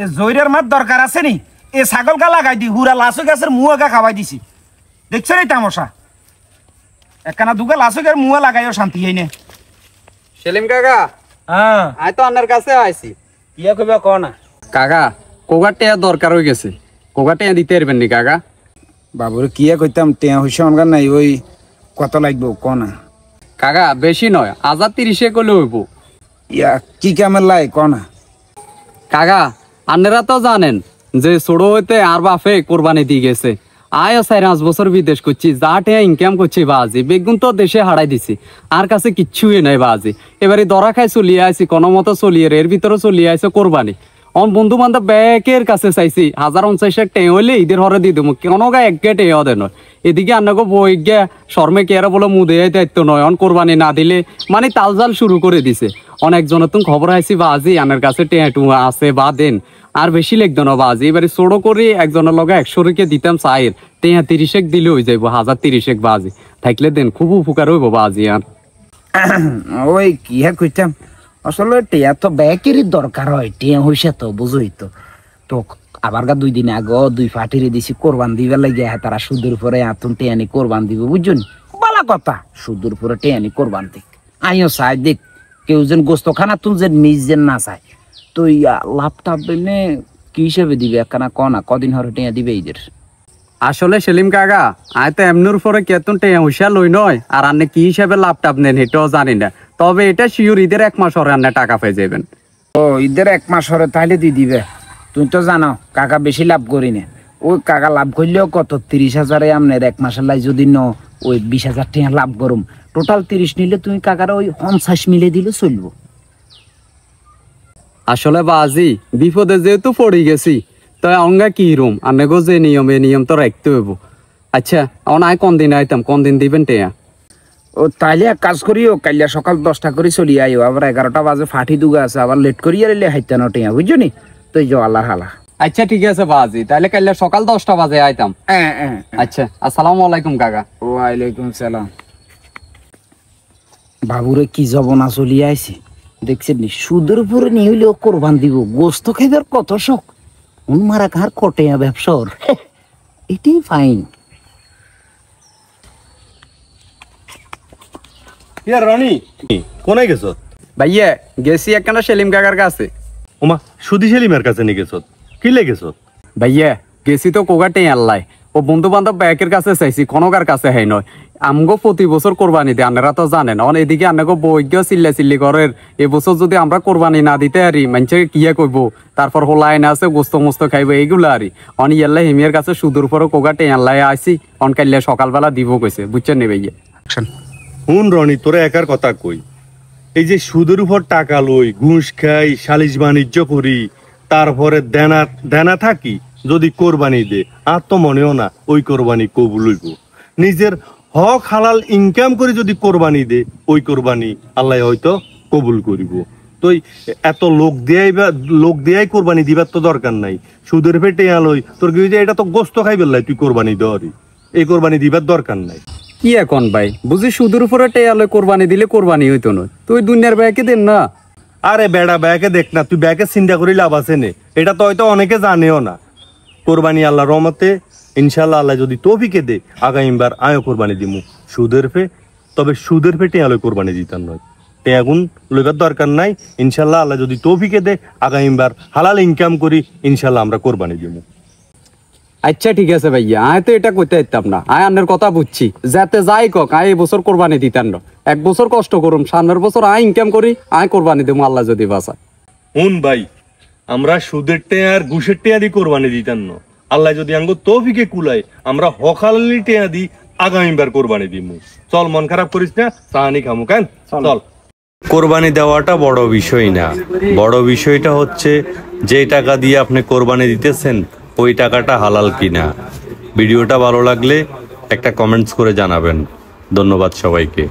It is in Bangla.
এ জয়রের মাছ দরকার আছে নি? এ ছাগলকা লাগাই দি হুরা লাসু গাছের মুয়াকা খাওয়াই দিছি। দেখছো রে তামসা? একখানা দুগা লাসু গাছের মুয়া লাগাইও শান্তি হই না। সেলিম কাকা, হ্যাঁ আই তো আপনার কাছে আইছি। ইয়া কইবা ক না কাকা, কোগা টেয়া দরকার হয়ে গেছে, কোগা টেয়া দিতে পারবেন নি কাকা? বাবুরে কিয়া কইতাম টেয়া হইছে অনগার নাই, ওই কত লাগবো ক না। কাকা বেশি নয়, 1030 করলে হইব। ইয়া কি কামের লাই ক না। কাকা আপনারা তো জানেন যে ছোট হইতে আর বাপে কোরবানি দিয়ে গেছে। আয়ও 4-5 বছর বিদেশ করছি, যা টেয়া ইনকাম করছি বাজি বেগুন তো দেশে হারাই দিছি, আর কাছে কিচ্ছুই নাই বাজি। এবারে দরা খাই চলিয়ে আইছি, কোনো মতো চলিয়ে এর ভিতরে চলিয়ে আইছে কোরবানি। অন বন্ধু বান্ধব ব্যাকের কাছে চাইছি 1050 টেঁ হইলে ঈদের হরে দিয়ে দেবো, কোনো গা এক গে টেঁও দেয় নয়। এদিকে আন্নাগো বই গে শর্মে কেয়ারা বলে মুদে দায়িত্ব নয়, অন কোরবানি না দিলে মানে তালজাল শুরু করে দিছে। অনেকজনের তুমি খবর আইছি বাজি আনের কাছে টেঁ টু আছে বা দেন, আর বেশি লিখতো না বাজি। এবারে ছোটো করে একজনের লগে 100 রেখে দিতাম চায়ের, টেঁ 30 দিলে হয়ে যাইব 1030 বাজি থাকলে দেন, খুব উপকার হইব বাজি। আর ওই কিয়া কইতাম আসলে টেয়া তো ব্যাকেরই দরকার হয়, টেয়া হইছে তো বুঝই তো। তো আবার গা 2 দিন আগে 2 ফাটিরে দিছি কোরবান দিবার লাগে, তারা সুদের উপরে আতুন টেয়ানি কোরবান দিব বুঝুন। বলা কথা সুদের উপরে টেয়ানি কোরবান দিক, আইও চাই দেখ কেউ যেন গোস্ত খানা তুন যে নিজ যেন না চায়। তো লাভটা পেলে কি হিসেবে দিবে একখানা ক না, কদিন হরে টেয়া দিবে ঈদের? আসলে সেলিম কাকা আয় তো এমনুর পরে কেতন টেয়া হুঁশিয়া লই নয়, আর আপনি কি হিসাবে লাভটা নেন এটাও জানি না। তবে এটা শিওর ঈদের 1 মাস হরে আপনি টাকা পেয়ে যাবেন। ও ঈদের 1 মাস হরে তাহলে দিয়ে দিবে। তুমি তো জানো কাকা বেশি লাভ করি না, ওই কাকা লাভ করলেও কত 30,000 আপনার 1 মাসের লাই যদি ন ওই 20,000 টাকা লাভ করুম, টোটাল 30 নিলে তুমি কাকার ওই 50 মিলে দিলে চলবো। আসলে বাজি বিপদে যেহেতু পড়ে গেছি, তো অঙ্গা কি রুম আনেগো যে নিয়ম এ নিয়ম তো রাখতে হইব। আচ্ছা অন আয় কোন দিন আইতাম, কোন দিন দিবেন টেয়া? ও তাইলে এক কাজ করিও, কাইলে সকাল 10টা করে চলি আইও, আবার 11টা বাজে ফাটি দুগা আছে, আবার লেট করিয়া রেলে হাইতে না টেয়া বুঝছো নি। তো এই যে আল্লাহ হালা। আচ্ছা ঠিক আছে বাজি, তাহলে কাইলে সকাল 10টা বাজে আইতাম। আচ্ছা আসসালামু আলাইকুম কাকা। ওয়ালাইকুম সালাম। বাবুরে কি জবনা চলি আইছে দেখছেন নি, সুদের উপরে নিয়ে হইলেও কোরবান দিব, গোস্ত খাইবার কত শখ, মারা কার কটেয়া ব্যবসার এটাই ফাইন। ইয়া রনি কোনায় গেছ? ভাইয়া গেছি একখানা সেলিম কাকার কাছে। ওমা সুদি সেলিমের কাছে নিয়ে গেছ? কি লেগেছ? ভাইয়া গেছি তো কোগা টেঁ আল্লাহ, ও বন্ধু বান্ধব ব্যাকের কাছে চাইছি, কোনোকার কাছে হয় নয়। আমগো প্রতি বছর কোরবানি দেয়, আপনারা তো জানেন। অন এদিকে আপনাকে বৈজ্ঞ চিল্লা চিল্লি করের, এবছর যদি আমরা কোরবানি না দিতে আরি মানুষের কিয়া করবো, তারপর হোলাইন আছে গোস্ত মোস্ত খাইবো এইগুলো আরি। অন ইয়াল্লা হিমিয়ার কাছে সুদূর পরে কোগা টেঁ আল্লাহ আইসি, অন কাইলে সকালবেলা দিব কইছে, বুঝছেন নি ভাইয়া? হুন রনি তোরা একার কথা কই, এই যে সুদের উপর টাকা লই, ঘুষ খাই, সালিশ বাণিজ্য করি, তারপরে দেনা থাকি, যদি কোরবানি দে আর তো মনেও না ওই কোরবানি কবুল হইব। নিজের হক হালাল ইনকাম করে যদি কোরবানি দে, ওই কোরবানি আল্লাহ হয়তো কবুল করিব। তো এত লোক দিয়াই কোরবানি দিবার তো দরকার নাই। সুদের পেটে আলোই তোর কি যে এটা তো গোস্ত খাই বেললাই, তুই কোরবানি দেওয়ারি, এই কোরবানি দিবার দরকার নাই। কি এখন ভাই বুঝি সুদের উপরে টেঁ আলোয় কোরবানি দিলে কোরবানি হইতো নয়, তুই দুনিয়ার ব্যাকে দেন না। আরে বেড়া ব্যাকে দেখ না, তুই ব্যাকে চিন্তা করি লাভ আছে নে, এটা তো হয়তো অনেকে জানেও না। কোরবানি আল্লাহ রহমতে ইনশাল্লাহ আল্লাহ যদি তৌফিকে দে, আগামীবার আয়ও কোরবানি দিমু সুদের ফে। তবে সুদের ফে টেঁয়ালো কোরবানি দিতাম নয়, টেঁয়াগুন লইবার দরকার নাই। ইনশাল্লাহ আল্লাহ যদি তৌফিকে দে, আগামীবার হালাল ইনকাম করি, ইনশাল্লাহ আমরা কোরবানি দিমু। আচ্ছা ঠিক আছে ভাইয়া, আয় তো এটা করতে দিতাম না, আয় আন্নের কথা বুঝছি, যাতে যাই কক আয় এই বছর কোরবানি দিতাম না। 1 বছর কষ্ট করুম, সামনের বছর আয় ইনকাম করি, আয় কোরবানি দেবো আল্লাহ যদি বাঁচা। হুন ভাই, আমরা সুদের টেঁয়া আর ঘুষের টেঁয়া দিয়ে কোরবানি দিতাম না। আল্লাহ যদি আঙ্গ তৌফিকে কুলায়, আমরা হকালি টেঁয়া দি আগামীবার কোরবানি দিমু। চল মন খারাপ করিস না, সাহানি খামু কেন, চল। কোরবানি দেওয়াটা বড় বিষয় না, বড় বিষয়টা হচ্ছে যে টাকা দিয়ে আপনি কোরবানি দিতেছেন ওই টাকাটা হালাল কিনা। ভিডিওটা ভালো লাগলে একটা কমেন্টস করে জানাবেন। ধন্যবাদ সবাইকে।